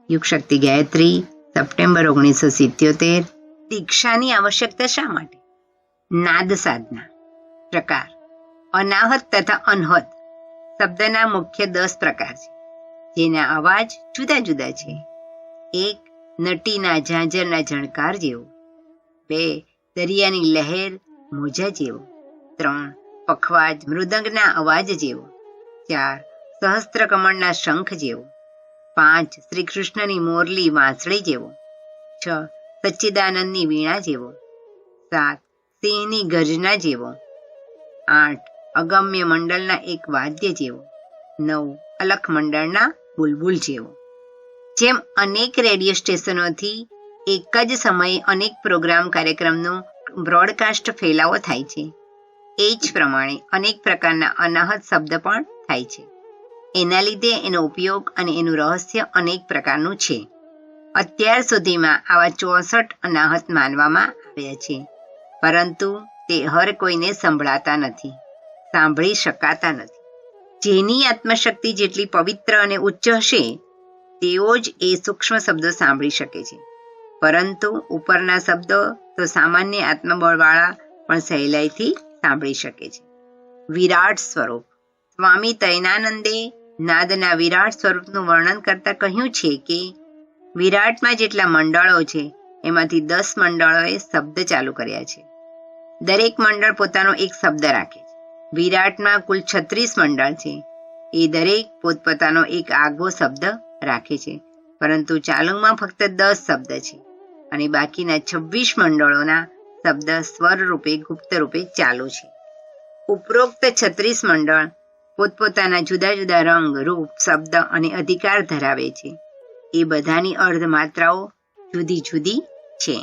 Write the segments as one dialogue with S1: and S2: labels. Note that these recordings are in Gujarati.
S1: યુગશક્તિ ગાયત્રી, સપ્ટેમ્બર 1977. દીક્ષાની આવશ્યકતા શા માટે? નાદ સાધના. પ્રકાર: અનાહત તથા અનહત શબ્દના મુખ્ય 10 પ્રકાર છે, જેના અવાજ જુદા જુદા છે. 1. નટીના ઝાંઝરના ઝણકાર જેવો. 2. દરિયાની લહેર મોજા જેવો. 3. પખવાજ મૃદંગના અવાજ જેવો. 4. સહસ્ત્ર કમળના શંખ જેવો. 5. શ્રી કૃષ્ણની મોરલી વાંસળી જેવો. 6. સચ્ચિદાનંદની વીણા જેવો. 7. સિંહની ગર્જના જેવો. 8. અગમ્ય મંડળના એક વાદ્ય જેવો. 9. અલખ મંડળના બુલબુલ જેવો. જેમ અનેક રેડિયો સ્ટેશનોથી એક જ સમયે અનેક પ્રોગ્રામ કાર્યક્રમનો બ્રોડકાસ્ટ ફેલાવો થાય છે, એ જ પ્રમાણે અનેક પ્રકારના અનાહત શબ્દ પણ થાય છે. એના લીધે એનો ઉપયોગ અને એનું રહસ્ય અનેક પ્રકારનું છે. અત્યાર સુધીમાં આવા 64 અનાહત માનવામાં આવ્યા છે, પરંતુ તે હર કોઈને સંભળાતા નથી, સાંભળી શકાતા નથી. જેની આત્મશક્તિ જેટલી પવિત્ર અને ઉચ્ચ હશે તેઓ જ એ સૂક્ષ્મ શબ્દો સાંભળી શકે છે, પરંતુ ઉપરના શબ્દો તો સામાન્ય આત્મબળવાળા પણ સહેલાઈથી સાંભળી શકે છે. વિરાટ સ્વરૂપ. સ્વામી તૈનાનંદે નાદના વિરાટ સ્વરૂપનું વર્ણન કરતા કહ્યું છે કે વિરાટમાં જેટલા મંડળો છે એમાંથી 10 મંડળોએ શબ્દ ચાલુ કર્યા છે. દરેક મંડળ પોતાનો એક શબ્દ રાખે છે. વિરાટમાં કુલ 36 મંડળ છે. એ દરેક પોતપોતાનો એક આગવો શબ્દ રાખે છે, પરંતુ ચાલુમાં ફક્ત 10 શબ્દ છે અને બાકીના 26 મંડળોના શબ્દ સ્વર રૂપે ગુપ્ત રૂપે ચાલુ છે. ઉપરોક્ત 36 મંડળ પોતપોતાના જુદા જુદા રંગ, રૂપ, શબ્દ અને અધિકાર ધરાવે છે. એ બધાની અર્ધમાત્રાઓ જુદી જુદી છે.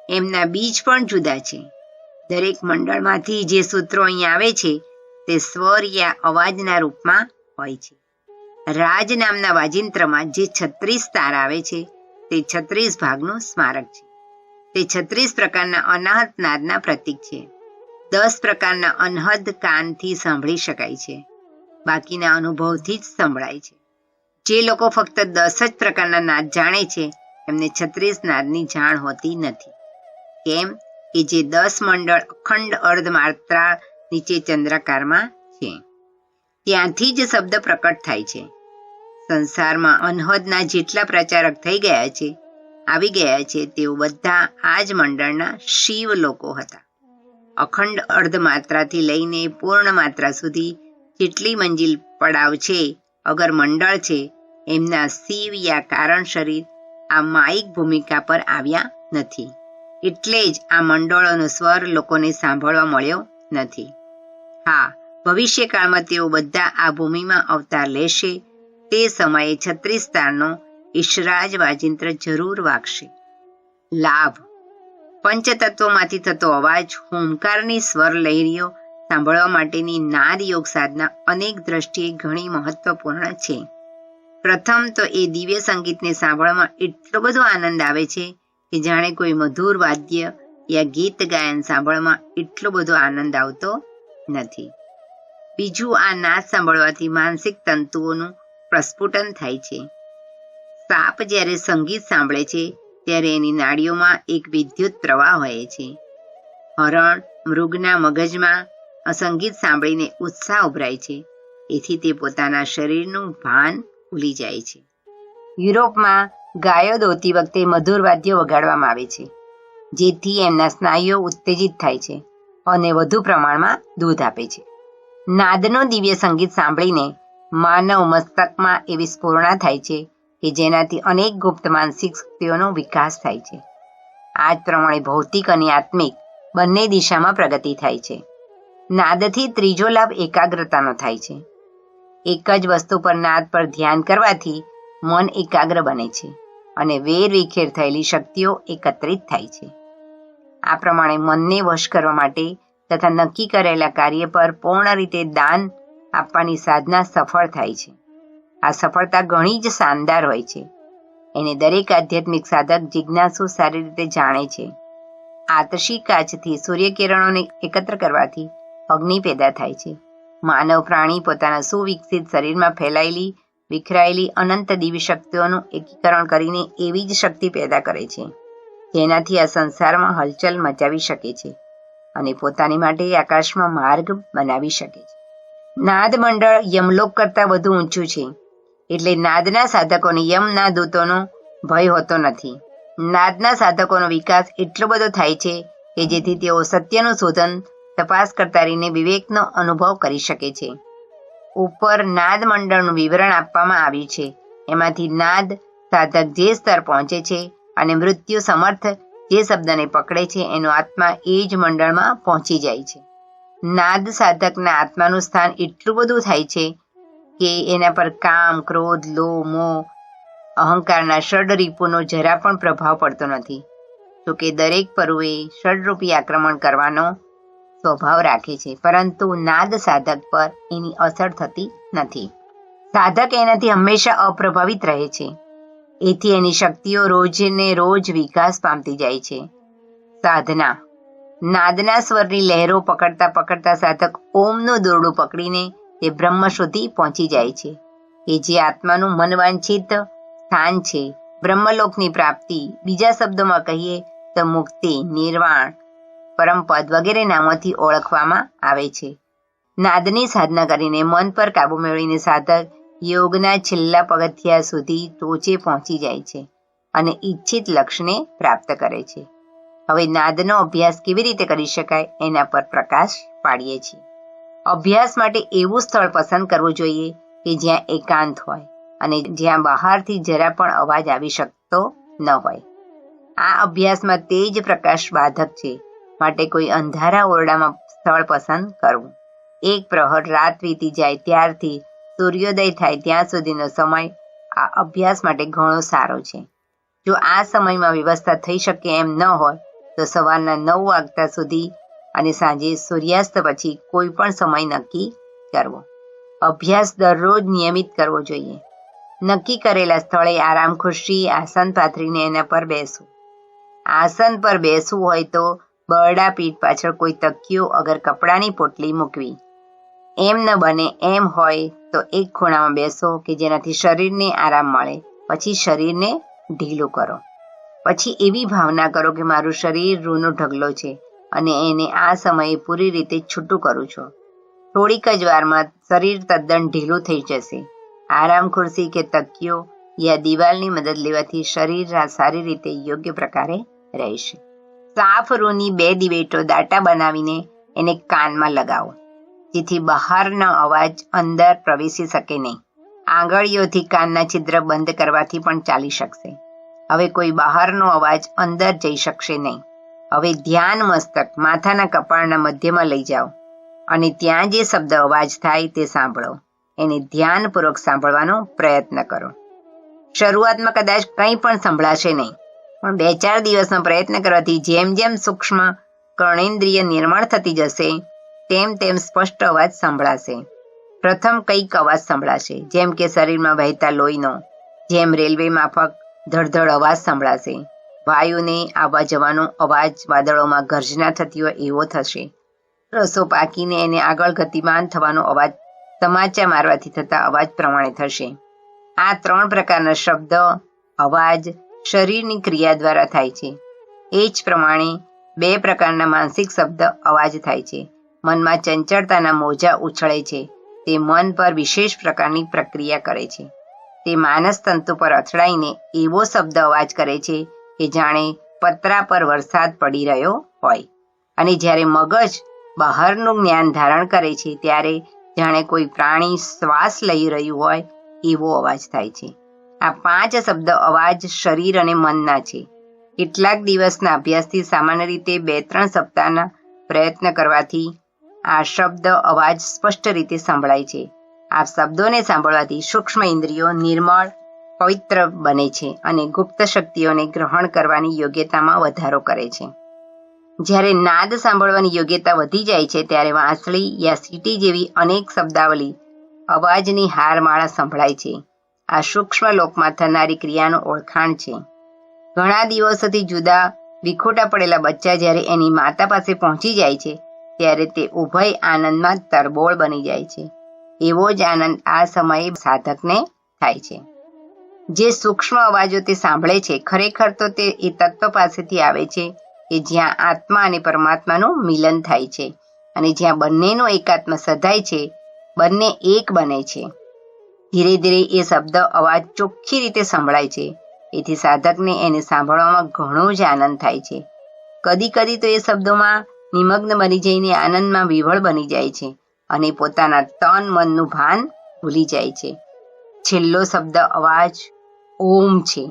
S1: એમના બીજ પણ જુદા છે. દરેક મંડળમાંથી જે સૂત્રો અહીં આવે છે તે સ્વર યા અવાજના રૂપમાં હોય છે. રાજ નામના વાજિંત્રમાં જે 36 તાર આવે છે તે 36 ભાગનું સ્મારક છે. તે 36 પ્રકારના અનાહત નાદના પ્રતીક છે. 10 પ્રકારના અનહદ કાનથી સાંભળી શકાય છે, બાકીના અનુભવથી જ સંભળાય છે. જે લોકો ફક્ત 10 જ પ્રકારના નાદ જાણે છે એમને 36 નાદની જાણ હોતી નથી. કેમ કે જે 10 મંડળ અખંડ અર્ધમાત્રા નીચે ચંદ્રાકારમાં છે, ત્યાંથી જ શબ્દ પ્રકટ થાય છે. સંસારમાં અનહદના જેટલા પ્રચારક થઈ ગયા છે, આવી ગયા છે, તેઓ બધા આ જ મંડળના શિવ લોકો હતા. અખંડ અર્ધમાત્રાથી લઈને પૂર્ણ માત્રા સુધી જેટલી મંજિલ પડાવ છે, અગર મંડળ છે, એમના શિવ યા કારણ શરીર આ માયિક ભૂમિકા પર આવ્યા નથી. એટલે જ આ મંડળોનો સ્વર લોકોને સાંભળવા મળ્યો નથી. હા, ભવિષ્યકાળમાં તેઓ બધા આ ભૂમિમાં અવતાર લેશે. તે સમયે 36 તારનો ઈશરાજ વાજિંત્ર જરૂર વાગશે. લાભ. પંચતત્વોમાંથી થતો અવાજ, હોમકારની સ્વર લહેરીઓ સાંભળવા માટેની નાદ યોગ સાધના અનેક દ્રષ્ટિએ ઘણી મહત્વપૂર્ણ છે. પ્રથમ તો એ દિવ્ય સંગીતને સાંભળવામાં એટલો બધો આનંદ આવે છે કે જાણે કોઈ મધુર વાદ્ય યા ગીત ગાયન સાંભળવામાં એટલો બધો આનંદ આવતો નથી. બીજું, આ નાદ સાંભળવાથી માનસિક તંતુઓનું પ્રસ્ફુટન થાય છે. સાપ જ્યારે સંગીત સાંભળે છે ત્યારે એની નાડીઓમાં એક વિદ્યુત પ્રવાહ વહે છે. હરણ, મૃગના મગજમાં આ સંગીત સાંભળીને ઉત્સાહ ઉભરાય છે. એથી તે પોતાના શરીરનું ભાન ભૂલી જાય છે. યુરોપમાં ગાયો દોતી વખતે મધુર વાદ્યો વગાડવામાં આવે છે, જેથી એમના સ્નાયુઓ ઉત્તેજિત થાય છે અને વધુ પ્રમાણમાં દૂધ આપે છે. નાદનો દિવ્ય સંગીત સાંભળીને માનવ મસ્તકમાં એવી સ્ફૂર્ણા થાય છે કે જેનાથી અનેક ગુપ્ત માનસિક શક્તિઓનો વિકાસ થાય છે. આ જ પ્રમાણે ભૌતિક અને આત્મિક બંને દિશામાં પ્રગતિ થાય છે. નાદથી ત્રીજો લાભ એકાગ્રતાનો થાય છે. એક જ વસ્તુ પર નાદ પર ધ્યાન કરવાથી મન એકાગ્ર બને છે અને વેરવિખેર થયેલી શક્તિઓ એકત્રિત થાય છે. આ પ્રમાણે મનને વશ કરવા માટે તથા નક્કી કરેલા કાર્ય પર પૂર્ણ રીતે દાન આપવાની સાધના સફળ થાય છે. આ સફળતા ઘણી જ શાનદાર હોય છે. એને દરેક આધ્યાત્મિક સાધક જિજ્ઞાસુ સારી રીતે જાણે છે. આતશી કાચથી સૂર્યકિરણોને એકત્ર કરવાથી અગ્નિ પેદા થાય છે. માનવ પ્રાણી પોતાના સુવિકસિત શરીરમાં ફેલાયેલી વિખરાયેલી અનંત દિવ્ય શક્તિઓનું એકીકરણ કરીને એવી જ શક્તિ પેદા કરે છે જેનાથી આ સંસારમાં હલચલ મચાવી શકે છે અને પોતાની માટે આકાશમાં માર્ગ બનાવી શકે છે. નાદ મંડળ યમલોક કરતાં વધુ ઊંચું છે, એટલે નાદના સાધકોને યમના દૂતોનો ભય હોતો નથી. નાદના સાધકોનો વિકાસ એટલો બધો થાય છે કે જેથી તેઓ સત્યનું શોધન તપાસ કરતા રહીને વિવેકનો અનુભવ કરી શકે છે. ઉપર નાદ મંડળનું વિવરણ આપવામાં આવ્યું છે. એમાંથી નાદ સાધક જે સ્તર પહોંચે છે અને મૃત્યુ સમર્થ જે શબ્દને પકડે છે એનો આત્મા એ જ મંડળમાં પહોંચી જાય છે. નાદ સાધકના આત્માનું સ્થાન એટલું બધું થાય છે કે એના પર કામ, ક્રોધ, લોભ, મોહ, અહંકારના ષડરીપુનો જરા પણ પ્રભાવ પડતો નથી. તો કે દરેક પરુએ ષડરૂપી આક્રમણ કરવાનો સ્વભાવ રાખે છે, પરંતુ નાદ સાધક પર એની અસર થતી નથી. સાધક એનાથી હંમેશા અપ્રભાવિત રહે છે. એથી એની શક્તિઓ રોજને રોજ વિકાસ પામતી જાય છે. સાધના. નાદના સ્વરની લહેરો પકડતા પકડતા સાધક ઓમનું દોરડું પકડીને તે બ્રહ્મ સુધી પહોંચી જાય છે, કે જે આત્માનું મનવાંછિત સ્થાન છે. બ્રહ્મલોકની પ્રાપ્તિ, બીજા શબ્દોમાં કહીએ તો મુક્તિ, નિર્વાણ, પરમપદ વગેરે નામોથી ઓળખવામાં આવે છે. નાદની સાધના કરીને મન પર કાબુ મેળવીને સાધક યોગના છેલ્લા પગથિયા સુધી ટોચે પહોંચી જાય છે અને ઈચ્છિત લક્ષ્યને પ્રાપ્ત કરે છે. હવે નાદનો અભ્યાસ કેવી રીતે કરી શકાય એના પર પ્રકાશ પાડીએ છીએ. અભ્યાસ માટે એવું સ્થળ પસંદ કરવું જોઈએ કે જ્યાં એકાંત હોય અને જ્યાં બહારથી જરા પણ અવાજ આવી શકતો ન હોય. આ અભ્યાસમાં તેજ પ્રકાશ બાધક છે, માટે કોઈ અંધારા ઓરડામાં સ્થળ પસંદ કરવું. એક પ્રહર રાત વીતી જાય ત્યારથી સૂર્યોદય થાય ત્યાં સુધીનો સમય આ અભ્યાસ માટે ઘણો સારો છે. જો આ સમયમાં વ્યવસ્થા થઈ શકે એમ ન હોય તો સવારના 9 વાગ્યા સુધી અને સાંજે સૂર્યાસ્ત પછી કોઈ પણ સમય નક્કી કરવો. અભ્યાસ દરરોજ નિયમિત કરવો જોઈએ. નક્કી કરેલા સ્થળે આરામ ખુરશી, આસન પાથરીને એના પર બેસવું. આસન પર બેસવું હોય તો બરડા પીઠ પાછળ કોઈ તકિયો અગર કપડાની પોટલી મૂકવી. એમ ન બને એમ હોય તો એક ખૂણામાં બેસો કે જેનાથી શરીરને આરામ મળે. પછી શરીરને ઢીલું કરો. પછી એવી ભાવના કરો કે મારું શરીર રૂનો ઢગલો છે અને એને આ સમયે પૂરી રીતે છૂટું કરું છું. થોડીક જ વારમાં શરીર તદ્દન ઢીલું થઈ જશે. આરામ ખુરશી કે તકિયો યા દિવાલની મદદ લેવાથી શરીર સારી રીતે યોગ્ય પ્રકારે રહેશે. સાફ રૂની 2 દિવેટો દાટા બનાવીને એને કાનમાં લગાવો, જેથી બહારનો અવાજ અંદર પ્રવેશી શકે નહીં. આંગળીઓથી કાનના છિદ્ર બંધ કરવાથી પણ ચાલી શકશે. હવે કોઈ બહારનો અવાજ અંદર જઈ શકશે નહીં. હવે ધ્યાન મસ્તક માથાના કપાળના મધ્યમાં લઈ જાઓ અને ત્યાં જે શબ્દ અવાજ થાય તે સાંભળો. એને ધ્યાનપૂર્વક સાંભળવાનો પ્રયત્ન કરો. શરૂઆતમાં કદાચ કંઈ પણ સંભળાશે નહીં, પણ 2-4 દિવસનો પ્રયત્ન કરવાથી જેમ જેમ સૂક્ષ્મ કર્ણેન્દ્રિય નિર્માણ થતી જશે તેમ તેમ સ્પષ્ટ અવાજ સંભળાશે. પ્રથમ કંઈક અવાજ સંભળાશે, જેમ કે શરીરમાં વહેતા લોહીનો, જેમ રેલવે માફક ધડધડ અવાજ સંભળાશે. વાયુને આવવા જવાનો અવાજ વાદળોમાં ગર્જના થતી હોય એવો થશે. રસો પાકીને એને આગળ ગતિમાન થવાનો અવાજ તમાચા મારવાથી થતા અવાજ પ્રમાણે થશે. આ 3 પ્રકારના શબ્દ અવાજ શરીરની ક્રિયા દ્વારા થાય છે. એ જ પ્રમાણે 2 પ્રકારના માનસિક શબ્દ અવાજ થાય છે. મનમાં ચંચળતાના મોજા ઉછળે છે. તે મન પર વિશેષ પ્રકારની પ્રક્રિયા કરે છે. તે માનસ તંતુ પર અથડાઈને એવો શબ્દ અવાજ કરે છે કે જાણે પતરા પર વરસાદ પડી રહ્યો હોય. અને જ્યારે મગજ બહારનું જ્ઞાન ધારણ કરે છે ત્યારે જાણે કોઈ પ્રાણી શ્વાસ લઈ રહ્યું હોય એવો અવાજ થાય છે. આ 5 શબ્દ અવાજ શરીર અને મનના છે. કેટલાક દિવસના અભ્યાસથી સામાન્ય રીતે 2-3 સપ્તાહના પ્રયત્ન કરવાથી આ શબ્દ અવાજ સ્પષ્ટ રીતે સંભળાય છે. આ શબ્દોને સાંભળવાથી સૂક્ષ્મ ઇન્દ્રિયો નિર્મળ, પવિત્ર બને છે અને ગુપ્ત શક્તિઓને ગ્રહણ કરવાની યોગ્યતામાં વધારો કરે છે. જ્યારે નાદ સાંભળવાની યોગ્યતા વધી જાય છે ત્યારે વાંસળી યા સીટી જેવી અનેક શબ્દાવલી અવાજની હારમાળા સંભળાય છે. આ સૂક્ષ્મ લોકમાં થનારી ક્રિયાનું ઓળખાણ છે. ઘણા દિવસોથી જુદા વિખોટા પડેલા બચ્ચા જ્યારે એની માતા પાસે પહોંચી જાય છે ત્યારે તે ઉભય આનંદમાં તરબોળ બની જાય છે. એવો જ આનંદ આ સમયે સાધકને થાય છે. જે સૂક્ષ્મ અવાજો તે સાંભળે છે ખરેખર તો તે એ તત્વ પાસેથી આવે છે કે જ્યાં આત્મા અને પરમાત્માનું મિલન થાય છે અને જ્યાં બંનેનો એકાત્મ સધાય છે, બંને એક બને છે. ધીરે ધીરે એ શબ્દ અવાજ ચોખ્ખી રીતે સંભળાય છે. એથી સાધકને એને સાંભળવામાં ઘણો જ આનંદ થાય છે. કદી કદી તો એ શબ્દોમાં નિમગ્ન બની જઈને આનંદમાં વિવળ બની જાય છે અને પોતાના તન મનનું ભાન ભૂલી જાય છે. છેલ્લો શબ્દ અવાજ ઓમ છે.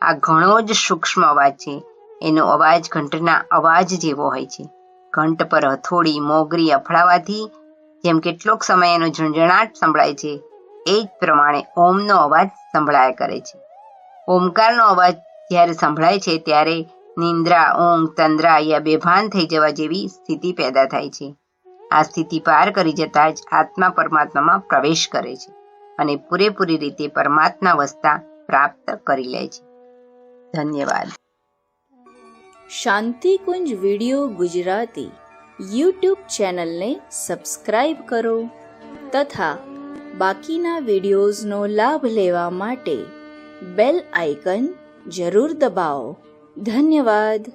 S1: આ ઘણો જ સૂક્ષ્મ અવાજ છે. એનો અવાજ ઘંટના અવાજ જેવો હોય છે. ઘંટ પર હથોડી મોગરી અફડાવાથી જેમ કેટલોક સમય એનો ઝણઝણાટ સંભળાય છે, એ જ પ્રમાણે ઓમનો અવાજ સંભળાયા કરે છે. ઓમકારનો અવાજ જ્યારે સંભળાય છે ત્યારે નિંદ્રા, ઊંઘ, તંદ્રા યા બેભાન થઈ જવા જેવી સ્થિતિ પેદા થાય છે. આ સ્થિતિ પાર કરી જતા જ આત્મા પરમાત્મામાં પ્રવેશ કરે છે અને પૂરેપૂરી રીતે પરમાત્માવસ્થા પ્રાપ્ત કરી લે છે. ધન્યવાદ.
S2: શાંતિકુંજ વિડિયો ગુજરાતી યુટ્યુબ ચેનલને સબસ્ક્રાઇબ કરો તથા બાકીના વિડિયોઝનો લાભ લેવા માટે બેલ આઇકન જરૂર દબાવો. ધન્યવાદ.